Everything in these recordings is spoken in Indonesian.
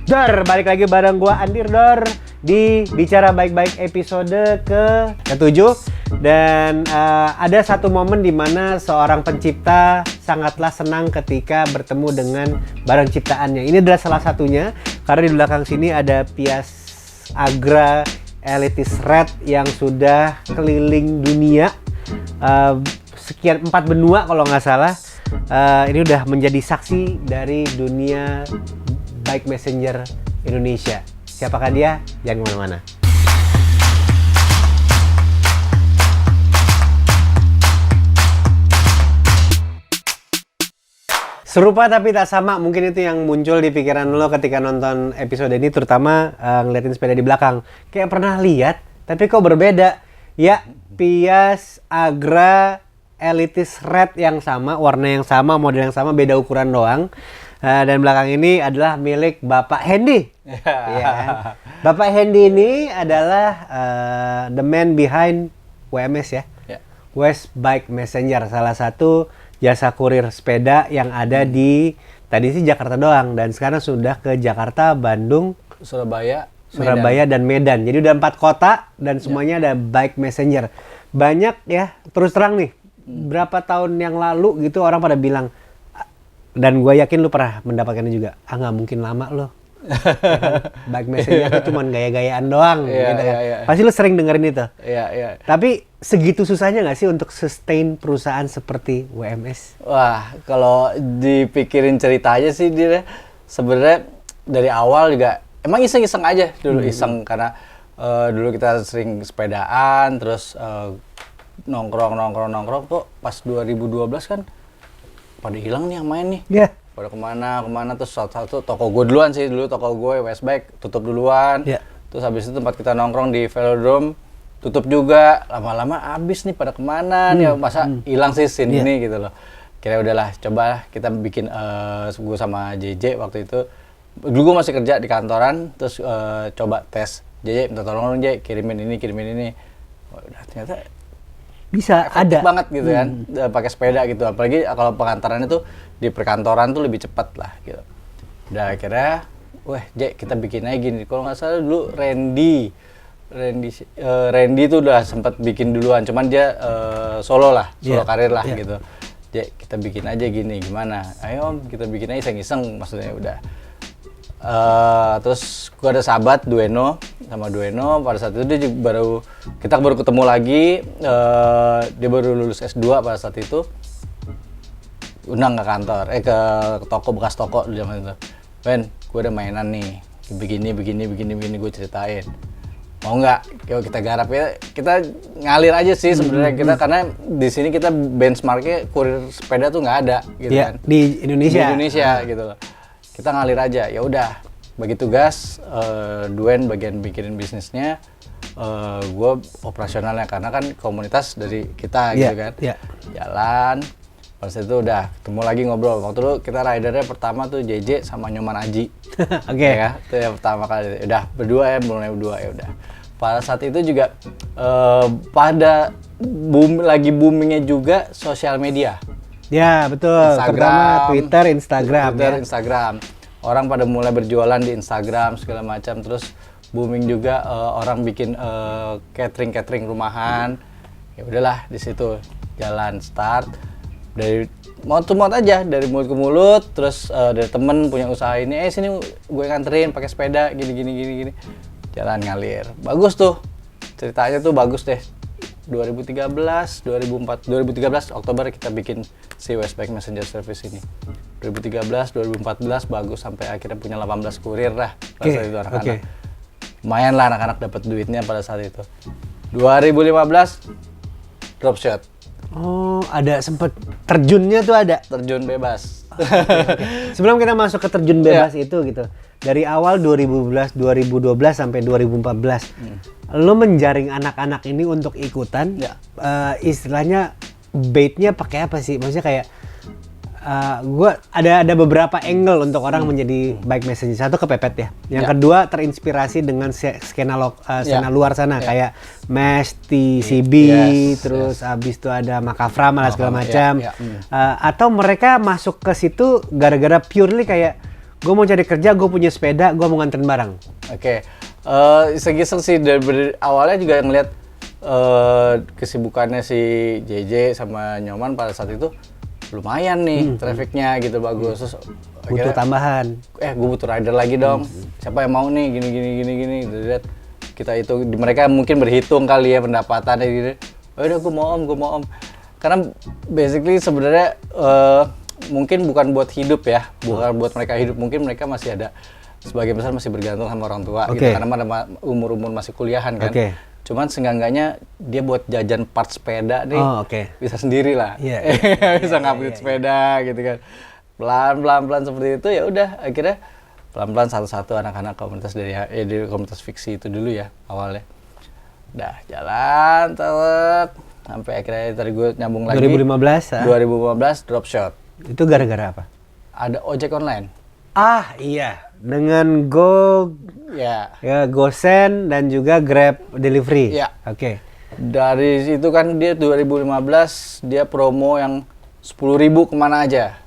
Dor, balik lagi bareng gua Andir Dor di Bicara Baik-Baik episode ke-7. Dan ada satu momen di mana seorang pencipta sangatlah senang ketika bertemu dengan barang ciptaannya. Ini adalah salah satunya, karena di belakang sini ada Pias Agra Elitis Red yang sudah keliling dunia, sekian 4 benua kalau nggak salah. Ini udah menjadi saksi dari dunia Bike Messenger Indonesia. Siapakah dia? Jangan kemana-mana. Serupa tapi tak sama, mungkin itu yang muncul di pikiran lo ketika nonton episode ini, terutama ngeliatin sepeda di belakang. Kayak pernah lihat, tapi kok berbeda. Ya, Pias Agra Elitis Red yang sama, warna yang sama, model yang sama, beda ukuran doang. Dan belakang ini adalah milik Bapak Hendy. Ya. Bapak Hendy ini adalah the man behind WMS ya. West Bike Messenger, salah satu jasa kurir sepeda yang ada di tadi sih Jakarta doang, dan sekarang sudah ke Jakarta, Bandung, Surabaya dan Medan. Jadi udah 4 kota dan semuanya ada Bike Messenger. Banyak ya, terus terang nih, berapa tahun yang lalu gitu orang pada bilang, dan gue yakin lu pernah mendapatkannya juga, nggak mungkin lama lo. Bike Messenger itu cuma gaya-gayaan doang gitu kan. Pasti lu sering dengerin itu. Tapi segitu susahnya nggak sih untuk sustain perusahaan seperti WMS? Wah, kalau dipikirin cerita aja sih dia sebenarnya dari awal juga emang iseng-iseng aja dulu. Iseng karena dulu kita sering sepedaan, terus nongkrong tuh pas 2012 kan pada hilang nih yang main nih. Iya. Pada kemana terus satu toko gue duluan sih, dulu toko gue West Bike tutup duluan. Yeah. Terus habis itu tempat kita nongkrong di Velodrome tutup juga. Lama-lama habis nih pada kemana nih, masa hilang sih scene ini gitu loh. Kira udahlah, coba kita bikin gue sama JJ waktu itu. Dulu gue masih kerja di kantoran, terus coba tes. JJ minta tolong dong JJ, kirimin ini. Oh, udah ternyata bisa ada banget gitu kan, pakai sepeda gitu. Apalagi kalau pengantaran itu di perkantoran tuh lebih cepat lah gitu. Udah akhirnya, Jek kita bikin aja gini. Kalau nggak salah dulu Randy tuh udah sempat bikin duluan, cuman dia solo karir lah gitu. Jek kita bikin aja gini, gimana? Ayo om, kita bikin aja iseng-iseng, maksudnya udah. Terus gua ada sahabat Dueno pada saat itu kita baru ketemu lagi, dia baru lulus S2 pada saat itu, undang ke kantor, ke toko, bekas toko dulu zaman itu. Ben, gue ada mainan nih, begini gue ceritain, mau nggak? Yuk kita garap ya, kita ngalir aja sih sebenarnya kita, karena di sini kita benchmarknya kurir sepeda tuh nggak ada gitu kan di Indonesia gitu loh. Kita ngalir aja, ya udah bagi tugas, Duen bagian bikin bisnisnya, gue operasionalnya, karena kan komunitas dari kita gitu kan. Jalan, pas itu udah ketemu lagi ngobrol. Waktu itu kita ridernya pertama tuh JJ sama Nyoman Aji. Oke. Ya, itu yang pertama kali. Udah berdua ya udah. Pada saat itu juga pada lagi boomingnya juga sosial media. Ya betul, terutama Twitter, Instagram. Orang pada mulai berjualan di Instagram segala macam, terus booming juga orang bikin catering rumahan. Ya udahlah, di situ jalan start dari mouth to mouth aja, dari mulut ke mulut, terus dari temen punya usaha ini, sini gue nganterin pakai sepeda gini. Jalan ngalir. Bagus tuh. Ceritanya tuh bagus deh. 2013 Oktober kita bikin si West Bike Messenger Service ini. 2013, 2014 bagus sampai akhirnya punya 18 kurir lah. Itu anak-anak. Lumayan lah anak-anak dapat duitnya pada saat itu. 2015 dropshot. Oh, ada sempet terjunnya tuh ada. Terjun bebas. Sebelum kita masuk ke terjun bebas itu gitu. Dari awal 2012 sampai 2014. Lo menjaring anak-anak ini untuk ikutan. Istilahnya baitnya pakai apa sih? Maksudnya kayak gue ada beberapa angle untuk orang menjadi bike messenger. Satu kepepet ya. Yang kedua terinspirasi dengan skena luar sana kayak Mesh, TCB, terus abis itu ada Makafra malah segala macam. Atau mereka masuk ke situ gara-gara purely kayak gue mau cari kerja, gue punya sepeda, gue mau nganterin barang. Oke. Iseng-iseng sih dari awalnya juga ngeliat kesibukannya si JJ sama Nyoman pada saat itu lumayan nih trafficnya gitu bagus. Terus Butuh akhirnya, tambahan. gue butuh rider lagi dong. Siapa yang mau nih gini. Lihat kita itu mereka mungkin berhitung kali ya pendapatannya gitu. Oh udah gue mau om. Karena basically sebenarnya mungkin bukan buat hidup ya, bukan buat mereka hidup, mungkin mereka masih ada sebagian besar masih bergantung sama orang tua gitu karena umur masih kuliahan kan. Cuman seenggaknya dia buat jajan part sepeda nih bisa sendiri lah. Bisa ngupgrade sepeda gitu kan. Pelan-pelan seperti itu ya udah akhirnya pelan-pelan satu-satu anak-anak komunitas dari komunitas fiksi itu dulu ya awalnya. Udah jalan telat sampai akhirnya tadi gue nyambung lagi 2015 drop shot. Itu gara-gara apa? Ada ojek online. Iya, dengan GoSend dan juga Grab delivery. Iya. Oke. Dari situ kan dia 2015 dia promo yang 10.000 kemana aja.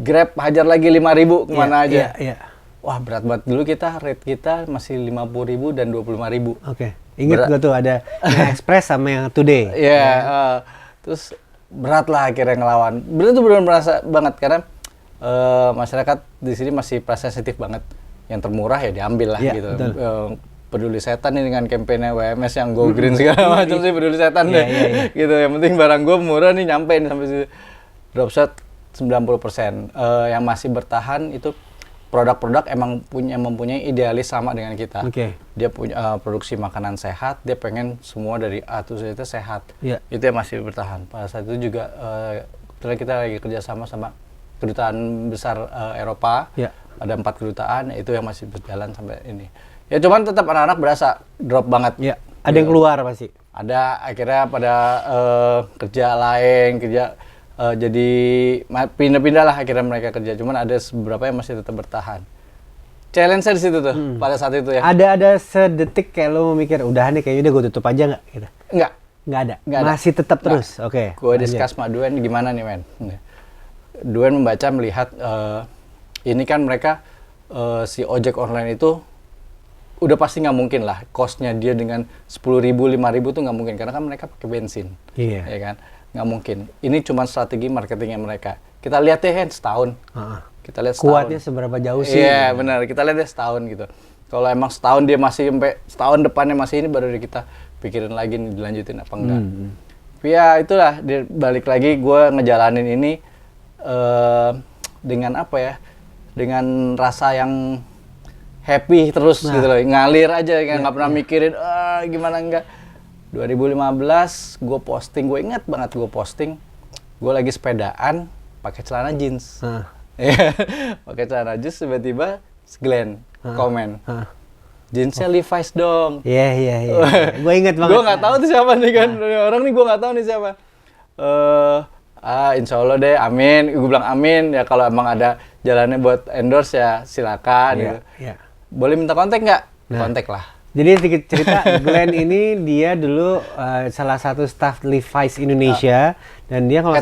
Grab hajar lagi 5.000 kemana aja. Iya. Wah berat banget dulu rate kita masih 50.000 dan 25.000. Oke. Ingat gue tuh ada yang Express sama yang Today. Iya. Terus berat lah akhirnya ngelawan. Bener merasa banget karena masyarakat di sini masih price sensitif banget. Yang termurah ya diambil lah gitu. Peduli setan nih dengan kampanye WMS yang go green segala macam sih peduli setan deh. Gitu. Yang penting barang gue murah nih nyampe nih sampai situ. Dropshot 90%. Yang masih bertahan itu produk-produk emang mempunyai idealis sama dengan kita. Dia punya produksi makanan sehat, dia pengen semua dari A to Z itu sehat. Itu yang masih bertahan. Pada saat itu juga kita lagi kerjasama sama kedutaan besar Eropa. Ada 4 kedutaan, itu yang masih berjalan sampai ini. Ya cuman tetap anak-anak berasa drop banget. Ada yang keluar pasti. Ada akhirnya pada kerja lain, jadi pindah-pindah lah akhirnya mereka kerja. Cuman ada beberapa yang masih tetap bertahan. Challenge-nya di situ tuh pada saat itu ya. Ada sedetik kayak lo mikir udah nih kayaknya udah gue tutup aja nggak? Gitu. Nggak ada. Masih tetap terus. Oke. Gue discuss sama Duen gimana nih men. Duen melihat ini kan mereka si ojek online itu udah pasti nggak mungkin lah cost-nya dia dengan 10.000, 5.000 tuh nggak mungkin karena kan mereka pakai bensin. Ya kan? Nggak mungkin. Ini cuma strategi marketingnya mereka. Kita lihat deh setahun. Kita lihat setahun. Kuatnya seberapa jauh sih? Iya benar. Kita lihat deh setahun gitu. Kalau emang setahun dia masih sampai setahun depannya masih ini baru kita pikirin lagi nih dilanjutin apa enggak. Ya itulah dia balik lagi gue ngejalanin ini dengan apa ya? Dengan rasa yang happy terus gitu loh. Ngalir aja nggak pernah mikirin gimana enggak. 2015 gue posting, gue ingat banget gue posting gue lagi sepedaan pakai celana jeans. Pakai celana jeans tiba-tiba Glenn komen jeansnya Levi's dong. Iya. Gue ingat banget. Gue nggak tahu tuh siapa nih kan orang nih, gue nggak tahu nih siapa. Insya Allah deh, amin. Gue bilang amin ya, kalau emang ada jalannya buat endorse ya silakan. Gitu. Boleh minta kontak nggak? Kontak lah. Jadi sedikit cerita, Glenn ini dia dulu salah satu staff Levi's Indonesia dan dia kalau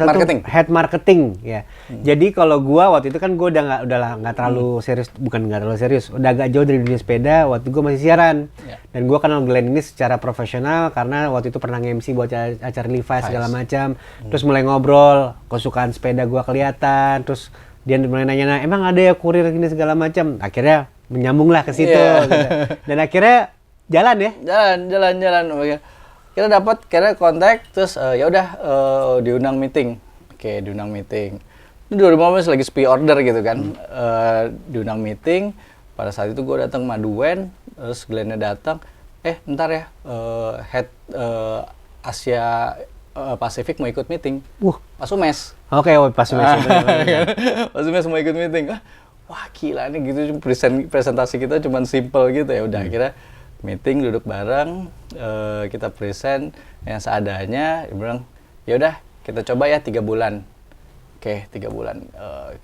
head marketing ya. Jadi kalau gua waktu itu kan gua udah nggak terlalu serius, udah agak jauh dari dunia sepeda. Waktu gua masih siaran dan gua kenal Glenn ini secara profesional karena waktu itu pernah nge-MC buat acara Levi's segala macam. Terus mulai ngobrol, kesukaan sepeda gua kelihatan. Terus dia mulai nanya, emang ada ya kurir gini segala macam. Akhirnya menyambung lah ke situ. Gitu. Dan akhirnya jalan. Kita kontak terus ya udah diundang meeting. Oke, diundang meeting. Itu 2015 lagi sepi order gitu kan. Diundang meeting. Pada saat itu gue datang sama Duen, terus Glenn-nya datang. Ntar ya head Asia Pasifik mau ikut meeting. Pas Umes. Oke, pas Umes. Pas Umes mau ikut meeting. Wah gila nih gitu presentasi kita cuman simple gitu ya udah akhirnya meeting duduk bareng kita present yang seadanya dia bilang ya udah kita coba ya 3 bulan. Oke, 3 bulan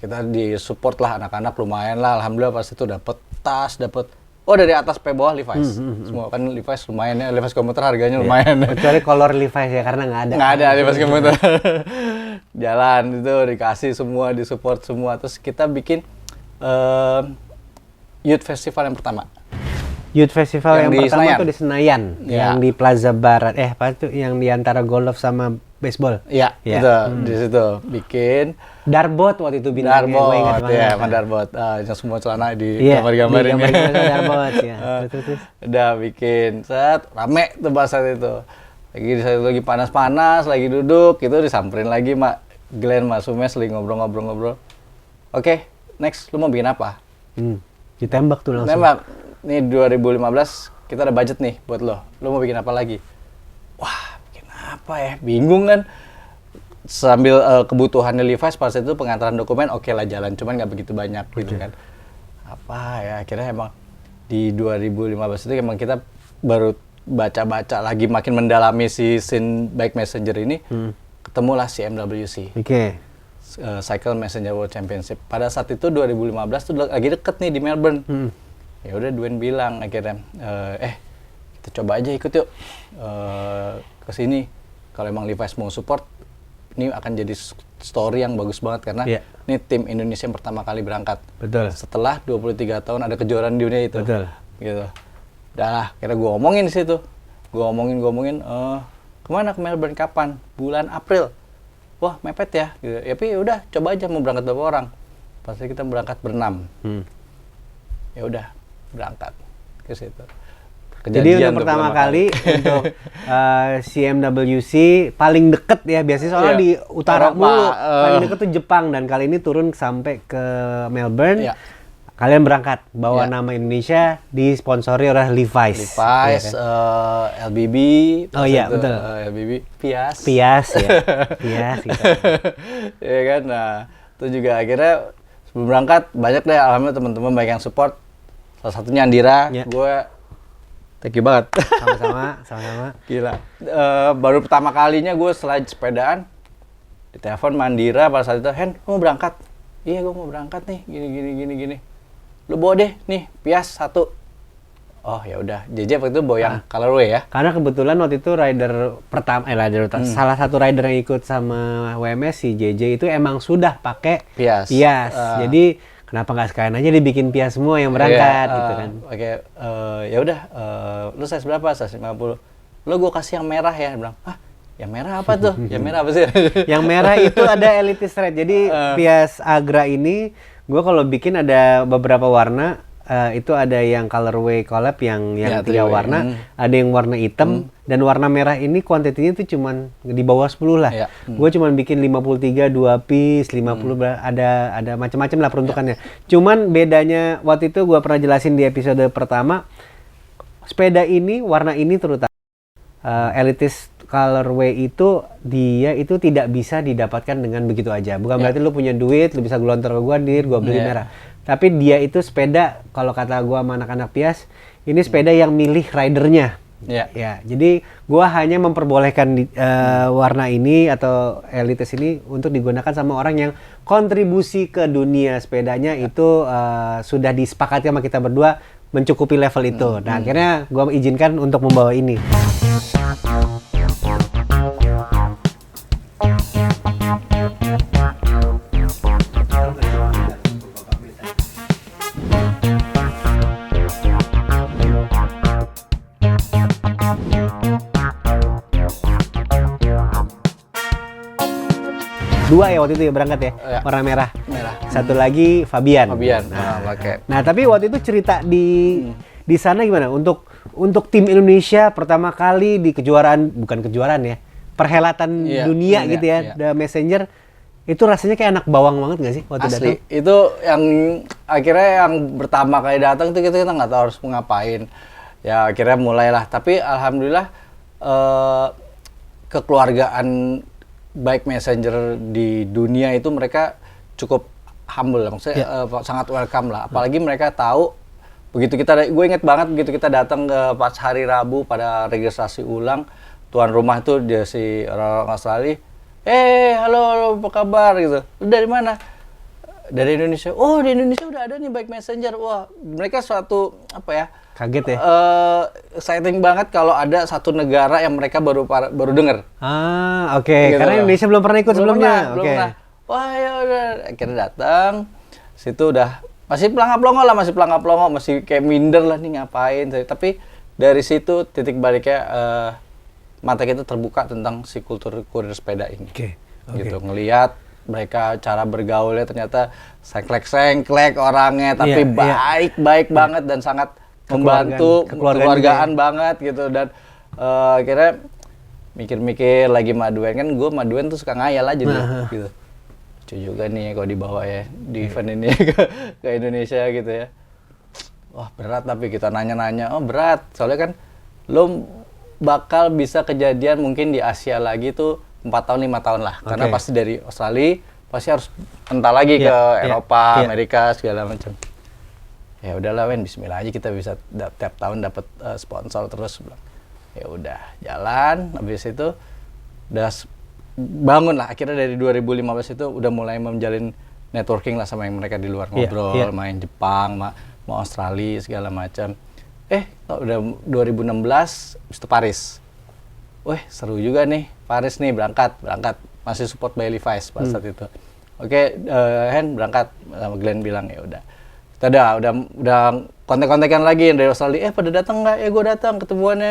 kita disupport lah anak-anak lumayan lah alhamdulillah pas itu dapat tas dari atas sampai bawah Levi's semua kan Levi's lumayan ya Levi's komuter harganya lumayan kecuali color Levi's ya karena nggak ada Levi's komuter jalan itu dikasih semua disupport semua terus kita bikin Youth Festival yang pertama. Youth Festival yang Yang di pertama Senayan. tuh di Senayan, Ya. yang di Plaza Barat. Apa tuh yang di antara golf sama baseball? Iya, Ya. itu di situ bikin Darbot waktu itu bintangnya, gue ingat Darbot, banget. ya, sama Darbot. Yang semua celana di Iya, gambar-gambarin. di gambar-gambar Darbot ya. Terus. Udah bikin, set, rame tuh pas saat itu. Lagi panas-panas, lagi duduk, gitu disamperin lagi Mak Glenn, Mak Sumes, lagi ngobrol-ngobrol. Oke, next, lu mau bikin apa? Ditembak tuh langsung. Nembak, nih 2015 kita ada budget nih buat lo. Lo mau bikin apa lagi? Wah, bikin apa ya? Bingung kan. Sambil kebutuhannya Levi's pas itu pengantaran dokumen oke lah jalan, cuman nggak begitu banyak gitu kan. Apa ya? Akhirnya emang di 2015 itu emang kita baru baca-baca lagi makin mendalami si scene Bike Messenger ini. Ketemulah si MWC. Oke. Cycle Messenger World Championship. Pada saat itu 2015 tuh lagi deket nih di Melbourne. Ya udah Dwayne bilang akhirnya, kita coba aja ikut yuk ke sini. Kalau emang Levi's mau support, ini akan jadi story yang bagus banget karena ini tim Indonesia yang pertama kali berangkat. Betul. Setelah 23 tahun ada kejuaraan di dunia itu. Betul. Gitu. Udah lah, kira gue omongin di situ. Gue omongin, kemana ke Melbourne kapan? Bulan April. Wah mepet ya, gitu. Ya tapi udah coba aja mau berangkat berapa orang. Pasti kita berangkat berenam. Ya udah berangkat ke situ. Jadi untuk pertama kali untuk CMWC paling deket ya, biasanya soalnya di utara Eropa, mulu. Paling deket tuh Jepang, dan kali ini turun sampai ke Melbourne. Iya. Kalian berangkat bawa nama Indonesia, disponsori oleh Levi's. Levi's, LBB. Oh iya, betul. LBB, Pias. Pias ya. Pias gitu. Ya kan, nah itu juga akhirnya sebelum berangkat banyak deh alhamdulillah teman-teman baik yang support. Salah satunya Andira, gue thank you banget. Sama-sama. Gila. Baru pertama kalinya gue setelah sepedaan ditelepon Mandira pada saat itu, Hen, mau berangkat? Iya, gue mau berangkat nih. Gini. Lu bawa deh nih Pias 1. Oh ya udah, JJ waktu itu bawa yang colorway ya. Karena kebetulan waktu itu rider pertama, salah satu rider yang ikut sama WMS si JJ itu emang sudah pakai Pias. Jadi kenapa nggak sekalian aja dibikin Pias semua yang berangkat gitu kan? Oke, ya udah, lu size berapa? Size 50. Lu gue kasih yang merah ya. Dia bilang, yang merah apa tuh? Yang merah apa sih? Yang merah itu ada Elite Red. Jadi Pias Agra ini gue kalau bikin ada beberapa warna. Itu ada yang colorway collab yang 3 warna, ada yang warna hitam, dan warna merah ini kuantitinya tuh cuman di bawah 10 lah. Gue cuman bikin 53 2 piece, 50 ada macam-macam lah peruntukannya. Cuman bedanya waktu itu gue pernah jelasin di episode pertama, sepeda ini warna ini terutama Elitis colorway itu dia itu tidak bisa didapatkan dengan begitu aja. Bukan berarti lu punya duit, lu bisa gelontor ke gua beli merah. Tapi dia itu sepeda, kalau kata gua sama anak-anak Pias, ini sepeda yang milih ridernya. Ya, jadi gua hanya memperbolehkan warna ini atau Elitis ini untuk digunakan sama orang yang kontribusi ke dunia sepedanya itu sudah disepakati sama kita berdua mencukupi level itu. Nah, akhirnya gua izinkan untuk membawa ini. Dua ya waktu itu ya berangkat ya, warna merah. Satu lagi Fabian. Nah, tapi waktu itu cerita di sana gimana? Untuk tim Indonesia pertama kali di kejuaraan, bukan kejuaraan ya, perhelatan dunia gitu ya, The Messenger, itu rasanya kayak anak bawang banget gak sih waktu datang? Itu yang akhirnya yang pertama kali datang itu kita nggak tahu harus ngapain. Ya akhirnya mulailah, tapi alhamdulillah kekeluargaan Bike Messenger di dunia itu mereka cukup humble, maksudnya sangat welcome lah. Apalagi mereka tahu begitu gue inget banget begitu kita datang ke pas hari Rabu pada registrasi ulang, tuan rumah itu dia si orang Australia, halo apa kabar gitu. Lu dari mana? Dari Indonesia. Oh di Indonesia udah ada nih Bike Messenger. Wah mereka suatu apa ya? Kaget ya? Exciting banget kalau ada satu negara yang mereka baru dengar. Oke. Gitu. Karena Indonesia belum pernah ikut sebelumnya. Belum pernah. Wah ya udah, akhirnya datang. Situ udah masih pelangap-pelongo, masih kayak minder lah nih ngapain. Tapi dari situ titik baliknya mata kita terbuka tentang si kultur kurir sepeda ini. Gitu, ngelihat mereka cara bergaulnya ternyata sengklek orangnya, tapi baik banget dan sangat membantu, kekeluargaan banget gitu. Dan akhirnya mikir-mikir lagi Maduen, kan gue Maduen tuh suka ngayal aja gitu. Lucu juga nih kalau dibawa ya di event ini ke Indonesia gitu ya. Wah berat, tapi kita nanya-nanya, oh berat, soalnya kan lo bakal bisa kejadian mungkin di Asia lagi tuh 4 tahun 5 tahun lah, karena pasti dari Australia pasti harus entah lagi ke Eropa, Amerika segala macam. Ya udahlah Wen, bismillah aja, kita bisa tiap tahun dapat sponsor terus. Ya udah jalan, habis itu udah bangun lah, akhirnya dari 2015 itu udah mulai menjalin networking lah sama yang mereka di luar, ngobrol, main Jepang, mau Australia segala macam. Udah 2016 itu Paris. Wih, seru juga nih Paris nih, berangkat masih support by Levi's pada saat itu. Oke, Hen berangkat, sama Glenn bilang ya udah. Kita udah kontak-kontakan lagi yang dari Australia, pada datang nggak? Ya gue datang, ketemuan.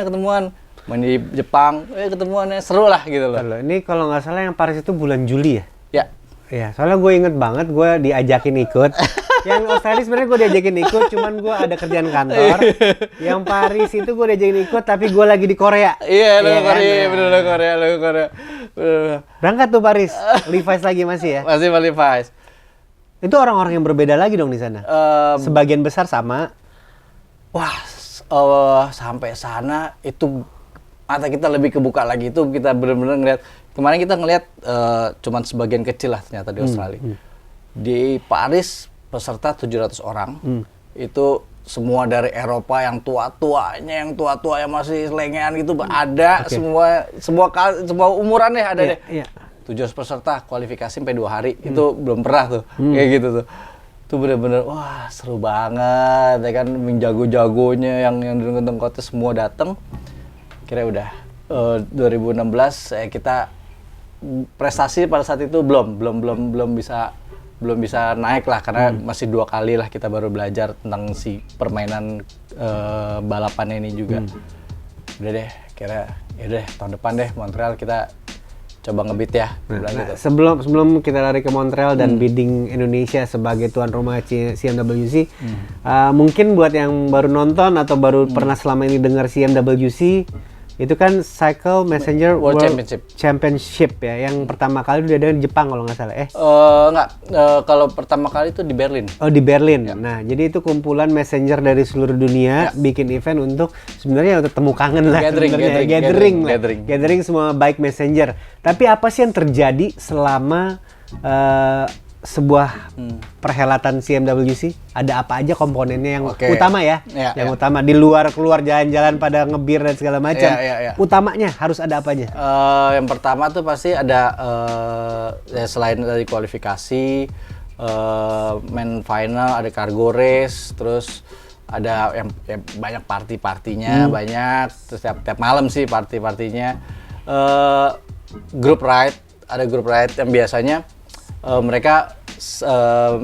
Main di Jepang, ketemuannya seru lah gitu loh. Ini kalau nggak salah yang Paris itu bulan Juli ya? Ya. Ya, soalnya gue inget banget gue diajakin ikut. Yang Australia sebenarnya gue diajakin ikut, cuman gue ada kerjaan kantor. Yang Paris itu gue diajakin ikut, tapi gue lagi di Korea. Iya, bener Korea. Berangkat tuh Paris, Levi's lagi masih ya? Masih Levi's. Itu orang-orang yang berbeda lagi dong di sana. Sebagian besar sama. Wah, sampai sana itu mata kita lebih kebuka lagi, itu kita benar-benar ngeliat. Kemarin kita ngeliat cuman sebagian kecil lah ternyata di Australia. Di Paris peserta 700 orang. Itu semua dari Eropa, yang tua-tua yang masih selengean gitu ada, semua umuran deh ada deh. 700 peserta, kualifikasi sampai 2 hari. Itu belum pernah tuh kayak gitu tuh. Itu bener-bener wah seru banget ya kan, jago-jagonya yang di kota semua datang. Kira udah 2016 kita prestasi pada saat itu belum bisa naik lah, karena masih 2 kali lah kita baru belajar tentang si permainan balapan ini juga. Udah deh, kira ya deh tahun depan deh Montreal kita coba ngebit ya. Gitu. Sebelum kita lari ke Montreal dan bidding Indonesia sebagai tuan rumah CMWC, mungkin buat yang baru nonton atau baru pernah selama ini dengar CMWC, itu kan Cycle Messenger World Championship ya, yang pertama kali udah ada di Jepang kalau nggak salah. Kalau pertama kali itu di Berlin. Oh, di Berlin. Ya. Nah, jadi itu kumpulan messenger dari seluruh dunia bikin event untuk sebenarnya untuk temu kangen lah. Gathering semua bike messenger. Tapi apa sih yang terjadi selama sebuah perhelatan CMWC? Ada apa aja komponennya yang utama ya? Yang utama di luar keluar jalan-jalan pada ngebir dan segala macam. Utamanya harus ada apa aja? Yang pertama tuh pasti ada ya selain dari kualifikasi, main final, ada cargo race, terus ada yang banyak party-partinya, banyak, terus tiap malam sih party-partinya. Group ride, ada group ride yang biasanya mereka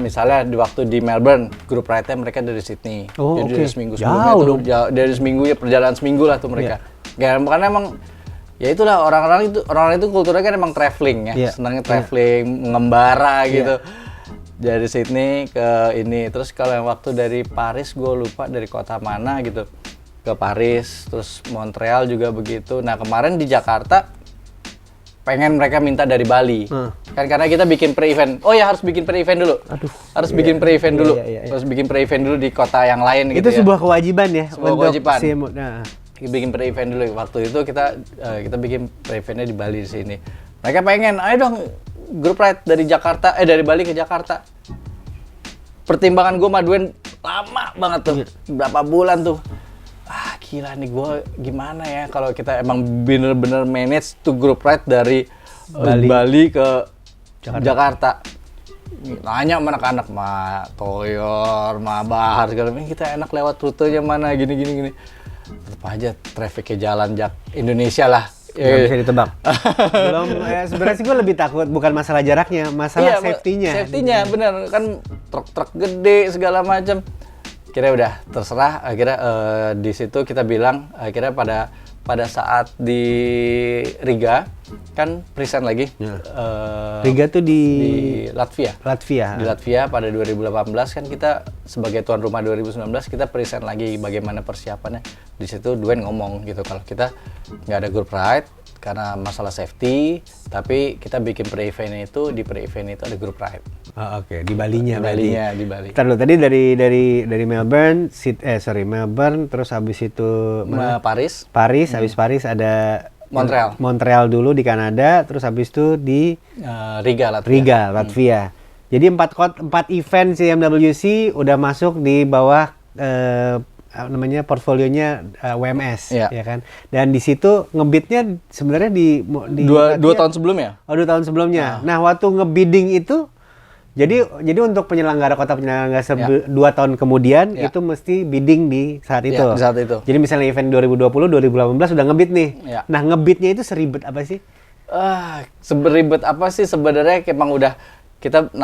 misalnya di waktu di Melbourne, grup ride-nya mereka dari Sydney. Jadi dari seminggu sebelumnya tuh, dari seminggu ya, perjalanan seminggu lah tuh mereka. Karena emang ya itulah orang-orang itu kulturnya kan emang traveling ya, senangnya traveling, mengembara gitu. Dari Sydney ke ini, terus kalau yang waktu dari Paris gue lupa dari kota mana gitu ke Paris, terus Montreal juga begitu. Nah kemarin di Jakarta pengen mereka minta dari Bali, kan karena kita bikin pre-event. Oh ya harus bikin pre-event dulu. Harus bikin pre-event dulu. Harus bikin pre-event dulu di kota yang lain gitu ya. Itu sebuah kewajiban ya. Sebuah kewajiban. Bikin pre-event dulu. Waktu itu kita bikin pre-eventnya di Bali di sini. Mereka pengen, ayo dong grup ride dari Jakarta, dari Bali ke Jakarta. Pertimbangan gue Maduen lama banget tuh, berapa bulan tuh. Gila nih gue gimana ya kalau kita emang bener-bener manage to group ride dari Bali ke Jakarta. Nanya sama anak-anak, Toyor, Bahar segala macam, kita enak lewat rutenya mana gini. Tetap aja trafficnya jalan Indonesia lah Nggak bisa ditebak. Belum, ya sebenarnya sih gue lebih takut bukan masalah jaraknya, masalah safety-nya. Safety-nya bener kan, truk-truk gede segala macam. Akhirnya udah terserah. Akhirnya di situ kita bilang, akhirnya pada saat di Riga kan present lagi. Riga tuh di Latvia. Di Latvia pada 2018 kan kita sebagai tuan rumah 2019 kita present lagi bagaimana persiapannya. Di situ Duen ngomong gitu kalau kita nggak ada group ride karena masalah safety, tapi kita bikin pre-event itu, di pre-event itu ada group ride. Oh, oke, di Balinya. Di Bali. Ntar dulu, tadi dari Melbourne, Melbourne, terus habis itu Paris. Habis Paris ada Montreal. Montreal dulu di Kanada, terus habis itu di Riga, Latvia. Jadi 4 event CMWC udah masuk di bawah namanya portfolionya WMS, ya kan. Dan di situ ngebidnya sebenarnya di dua tahun sebelumnya. Oh, 2 tahun sebelumnya. Nah, waktu ngebidding itu jadi untuk penyelenggara 2 tahun kemudian itu mesti bidding di saat itu. Di saat itu. Jadi misalnya event 2020, 2018 udah ngebid nih. Ya. Nah, ngebidnya itu seribet apa sih? Seribet apa sih sebenarnya, emang udah kita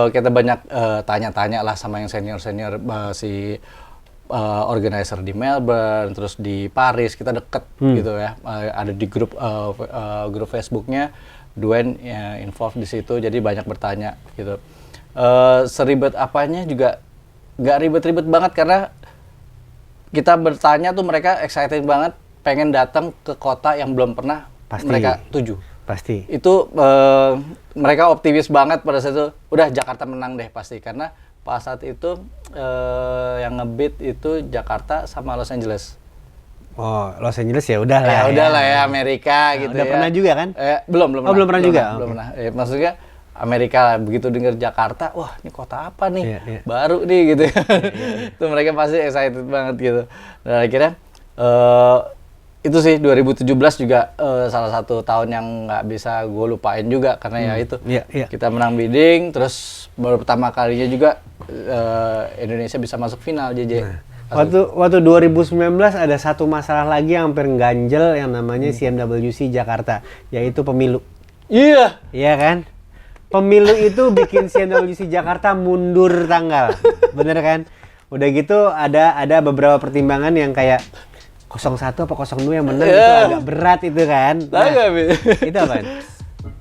kita banyak tanya-tanya lah sama yang senior si organizer di Melbourne, terus di Paris kita deket gitu ya. Ada di grup Facebooknya Duen involved di situ, jadi banyak bertanya gitu. Seribet apanya juga nggak ribet-ribet banget karena kita bertanya tuh mereka excited banget, pengen datang ke kota yang belum pernah mereka tuju. Pasti. Itu mereka optimis banget pada saat itu, udah Jakarta menang deh pasti, karena pas saat itu yang ngebid itu Jakarta sama Los Angeles. Oh, Los Angeles ya udahlah. Ya udahlah ya, Amerika gitu udah ya. pernah juga kan? Belum pernah juga. Belum pernah. Maksudnya Amerika lah, begitu dengar Jakarta, wah ini kota apa nih? Baru nih gitu. Itu mereka pasti excited banget gitu. Dan akhirnya itu sih 2017 juga salah satu tahun yang nggak bisa gue lupain juga karena ya itu kita menang bidding, terus baru pertama kalinya juga Indonesia bisa masuk final JJ. Waktu 2019 ada satu masalah lagi yang hampir ganjel yang namanya CMWC Jakarta, yaitu pemilu. Iya. Iya kan? Pemilu itu bikin CMWC Jakarta mundur tanggal. Bener kan? Udah gitu ada beberapa pertimbangan yang kayak 01 apa 02 yang menang itu agak berat itu kan. Nah, itu apa?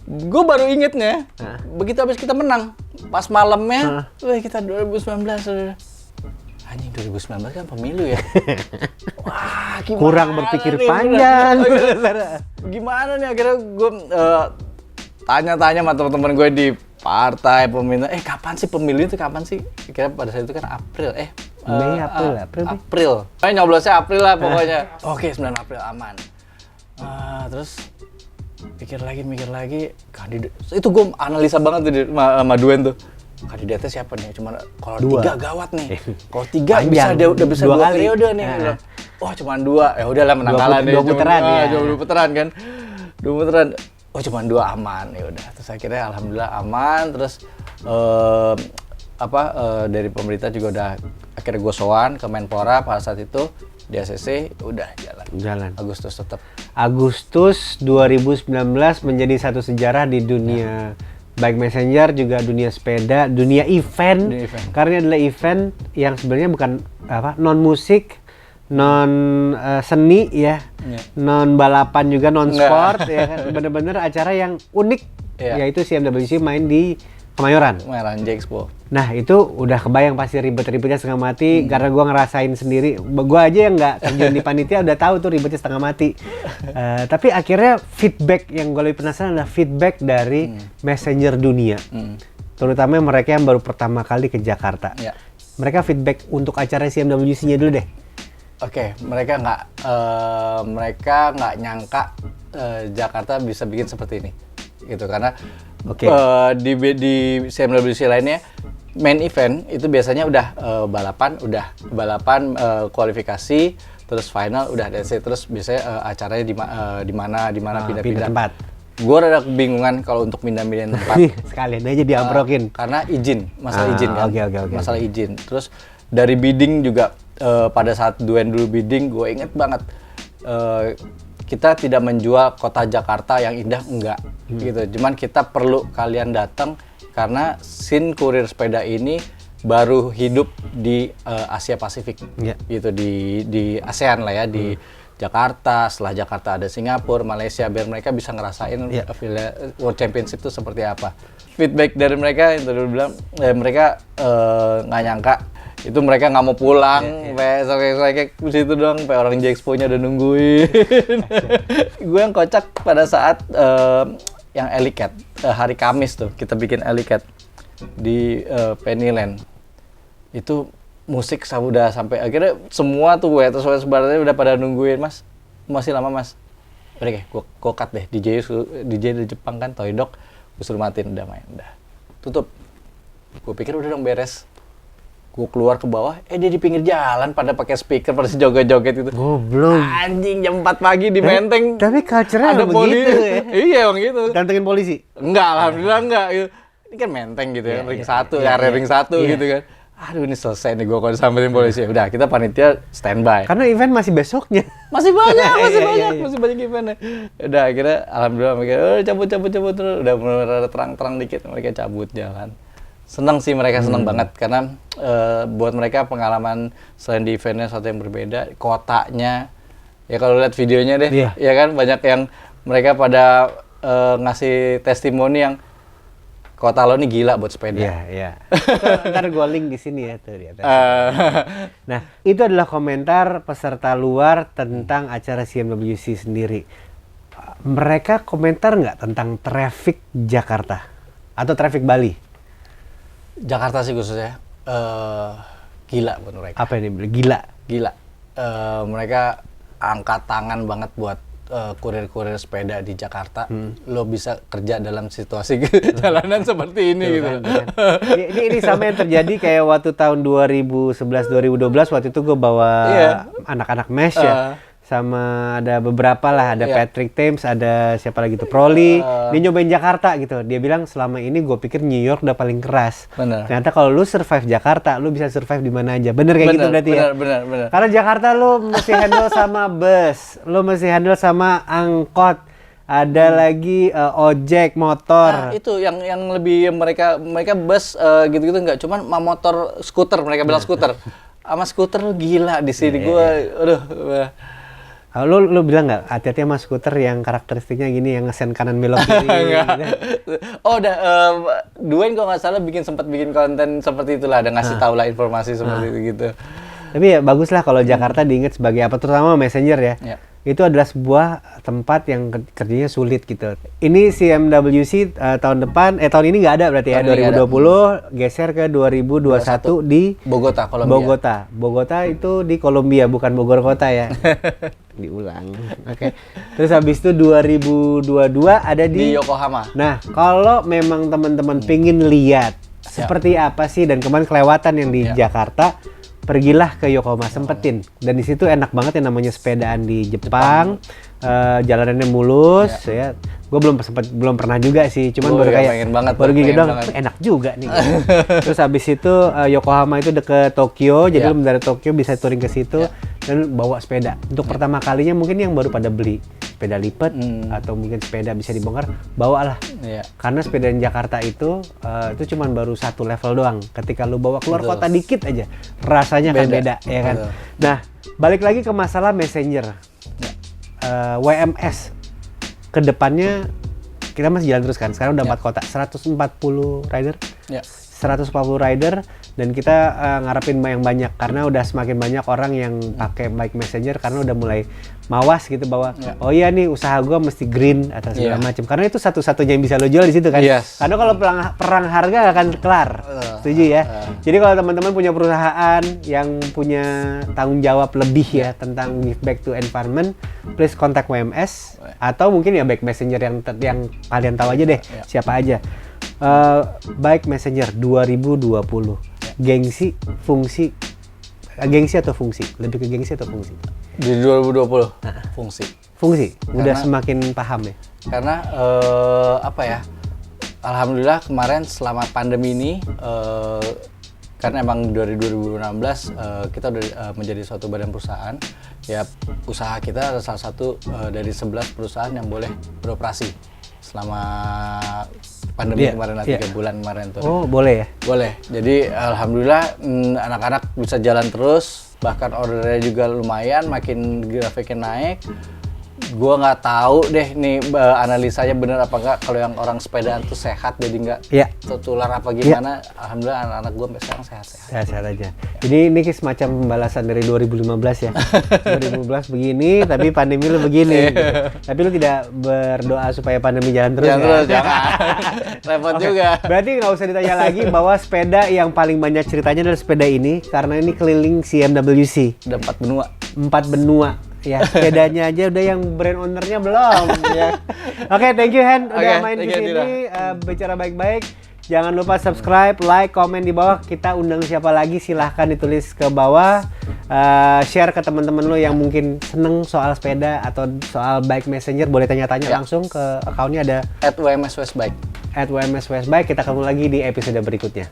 Gue baru ingetnya, begitu habis kita menang, pas malamnya, kita 2019. Anjing 2019 kan pemilu ya. Wah, gimana kurang berpikir panjang. Gimana nih akhirnya gue tanya-tanya sama teman-teman gue di partai pemerintah, kapan sih pemilu itu, kapan sih? Kira pada saat itu kan April, Mei, April. Nyoblosnya April lah pokoknya. Oke, 9 April aman. Terus mikir lagi kandidat. Itu gue analisa banget tuh sama Duen tuh. Kandidatnya siapa nih? Cuma kalau 3 gawat nih. Kalau 3 udah bisa 2 periode nih. Wah, cuma 2. Ya udahlah menang kalah nih. 2 putaran ya. 2 putaran kan. 2 putaran. Oh, cuma 2 aman. Ya udah. Terus akhirnya alhamdulillah aman. Terus dari pemerintah juga udah akhirnya gue sowan ke Menpora pada saat itu di ACC udah jalan. Agustus tetap. Agustus 2019 menjadi satu sejarah di dunia baik messenger juga dunia sepeda, dunia event. Karena adalah event yang sebenarnya bukan non musik, non seni ya, non balapan juga, non sport ya kan. Bener-bener acara yang unik yaitu CMWC main di Kemayoran J-Expo. Nah itu udah kebayang pasti ribet-ribetnya setengah mati karena gua ngerasain sendiri. Gua aja yang nggak terjun di panitia udah tahu tuh ribetnya setengah mati. Tapi akhirnya feedback yang gue lebih penasaran adalah feedback dari messenger dunia, terutama mereka yang baru pertama kali ke Jakarta. Mereka feedback untuk acara CMWC-nya dulu deh. Oke, mereka nggak nyangka Jakarta bisa bikin seperti ini, gitu karena di CMWC lainnya main event itu biasanya udah balapan kualifikasi terus final udah terus biasanya acaranya di mana pindah-pindah tempat. Gue rada kebingungan kalau untuk pindah-pindah tempat. Sekalian aja diamprokin. Karena masalah izin kan. Masalah Okay. izin. Terus dari bidding juga pada saat Duen dulu bidding gue inget banget kita tidak menjual kota Jakarta yang indah, enggak gitu. Cuman kita perlu kalian datang karena scene kurir sepeda ini baru hidup di Asia Pasifik, gitu di ASEAN lah ya, di Jakarta. Setelah Jakarta ada Singapura, Malaysia, biar mereka bisa ngerasain World Championship itu seperti apa. Feedback dari mereka itu dulu bilang mereka nggak nyangka itu mereka nggak mau pulang, kayak situ doang, kayak orang J-Expo-nya udah nungguin. Gue yang kocak pada saat yang Elicat, hari Kamis tuh kita bikin Elicat di Pennyland. Itu musik udah sampai akhirnya semua tuh waiters baratnya udah pada nungguin, Mas. Masih lama, Mas. Udah kayak gue cut deh, DJ dari Jepang kan, Toy Dog, gue suruh matiin, udah main, udah. Tutup. Gue pikir udah dong beres. Gue keluar ke bawah, dia di pinggir jalan pada pakai speaker, pada joget-joget itu. Goblok. Anjing, jam 4 pagi di Menteng. Tapi culture-nya ada begitu ya. Iya, emang gitu. Gantengin polisi? Enggak, alhamdulillah enggak. Ini kan Menteng gitu ya, ring 1, area ring 1 gitu kan. Aduh, ini selesai nih gue kalau disamperin polisi. Udah, kita panitia standby. Karena event masih besoknya. Masih banyak eventnya. Udah, akhirnya alhamdulillah mereka cabut terus. Udah mulai terang-terang dikit, mereka cabut jalan. Senang sih mereka, senang banget karena buat mereka pengalaman selain di eventnya satu yang berbeda, kotanya ya kalau lihat videonya deh, ya kan banyak yang mereka pada ngasih testimoni yang kota lo nih gila buat sepeda. Iya. Ntar gue link di sini ya tuh di atas. Nah, itu adalah komentar peserta luar tentang acara CMWC sendiri. Mereka komentar nggak tentang traffic Jakarta atau traffic Bali? Jakarta sih khususnya gila buat mereka. Apa ini? Gila. Mereka angkat tangan banget buat kurir-kurir sepeda di Jakarta. Lo bisa kerja dalam situasi jalanan seperti ini gitu. Ini sama yang terjadi kayak waktu tahun 2011-2012 waktu itu gue bawa anak-anak mesh ya. Sama ada beberapa lah, ada Patrick Thames, ada siapa lagi tuh, Proli. Dia nyobain Jakarta gitu. Dia bilang selama ini gue pikir New York udah paling keras. Bener. Ternyata kalau lu survive Jakarta, lu bisa survive di mana aja. Bener kayak gitu berarti ya? Bener. Karena Jakarta lu mesti handle sama bus, lu mesti handle sama angkot. Ada lagi ojek, motor. Nah, itu yang lebih mereka bus gitu-gitu enggak, cuman motor, skuter, mereka bilang skuter. Sama skuter lu gila di sini. Lu bilang nggak hati-hati sama skuter yang karakteristiknya gini, yang ngesen kanan belok kiri gitu. Oh udah, Dwayne kalau nggak salah sempat bikin konten seperti itulah, ada ngasih tahu lah informasi seperti itu gitu. Tapi ya bagus lah kalau Jakarta diingat sebagai apa, terutama Messenger ya. Itu adalah sebuah tempat yang kerjanya sulit gitu. Ini CMWC tahun ini nggak ada berarti ya, 2020 geser ke 2021 di Bogota, Kolombia. Bogota itu di Kolombia, bukan Bogor kota ya. Diulang. Oke. Terus habis itu 2022 ada di Yokohama. Nah, kalau memang teman-teman pingin lihat seperti apa sih, dan kemarin kelewatan yang di Jakarta, pergilah ke Yokohama, sempetin. Dan di situ enak banget yang namanya sepedaan di Jepang. Jalanannya mulus ya. Gue belum pernah juga sih, cuman baru kayak baru gitu dong, enak juga nih. Terus habis itu Yokohama itu deket Tokyo, jadi lu dari Tokyo bisa touring ke situ dan bawa sepeda. Untuk pertama kalinya mungkin yang baru pada beli sepeda lipat atau mungkin sepeda bisa dibongkar, bawalah. Karena sepeda di Jakarta itu cuman baru satu level doang. Ketika lu bawa keluar kota dikit aja, rasanya kan beda, ya kan. Nah, balik lagi ke masalah Messenger. WMS kedepannya kita masih jalan terus kan. Sekarang udah 4 kota, 140 rider. 140 rider, dan kita ngarepin yang banyak karena udah semakin banyak orang yang pakai bike messenger karena udah mulai mawas gitu bahwa oh iya nih usaha gua mesti green atau segala macam, karena itu satu-satunya yang bisa lo jual di situ kan. Karena kalau perang harga gak akan kelar. Setuju ya? Jadi kalau teman-teman punya perusahaan yang punya tanggung jawab lebih ya tentang give back to environment, please kontak WMS atau mungkin ya bike messenger yang kalian tahu aja deh siapa aja. Bike messenger 2020. Gengsi atau fungsi? Lebih ke gengsi atau fungsi? Di 2020 fungsi. Udah semakin paham ya? Karena alhamdulillah kemarin selama pandemi ini Kan emang dari 2016 kita udah menjadi suatu badan perusahaan. Ya usaha kita adalah salah satu dari 11 perusahaan yang boleh beroperasi selama pandemi kemarin, 3 bulan kemarin tuh. Oh, boleh ya? Boleh. Jadi alhamdulillah anak-anak bisa jalan terus, bahkan ordernya juga lumayan, makin grafiknya naik. Gua nggak tahu deh nih analisanya bener apa enggak, kalau yang orang sepedaan tuh sehat jadi nggak tertular apa gimana. Alhamdulillah anak-anak gua sampai sekarang sehat-sehat. Sehat-sehat aja. Jadi ini semacam pembalasan dari 2015 ya. 2015 begini, tapi pandemi lu begini. Gitu. Tapi lu tidak berdoa supaya pandemi jalan terus. Jangan ya? terus, jangan. Repot juga. Berarti nggak usah ditanya lagi bahwa sepeda yang paling banyak ceritanya adalah sepeda ini, karena ini keliling CMWC. Udah 4 benua. 4 benua. Ya, sepedanya aja udah yang brand ownernya belum. Ya. Oke, thank you Hen udah main di sini, bicara baik-baik. Jangan lupa subscribe, like, komen di bawah. Kita undang siapa lagi silahkan ditulis ke bawah. Share ke teman-teman lo yang mungkin seneng soal sepeda atau soal bike messenger, boleh tanya-tanya langsung ke akunnya ada @WMS Westbike. @WMS Westbike. Kita ketemu lagi di episode berikutnya.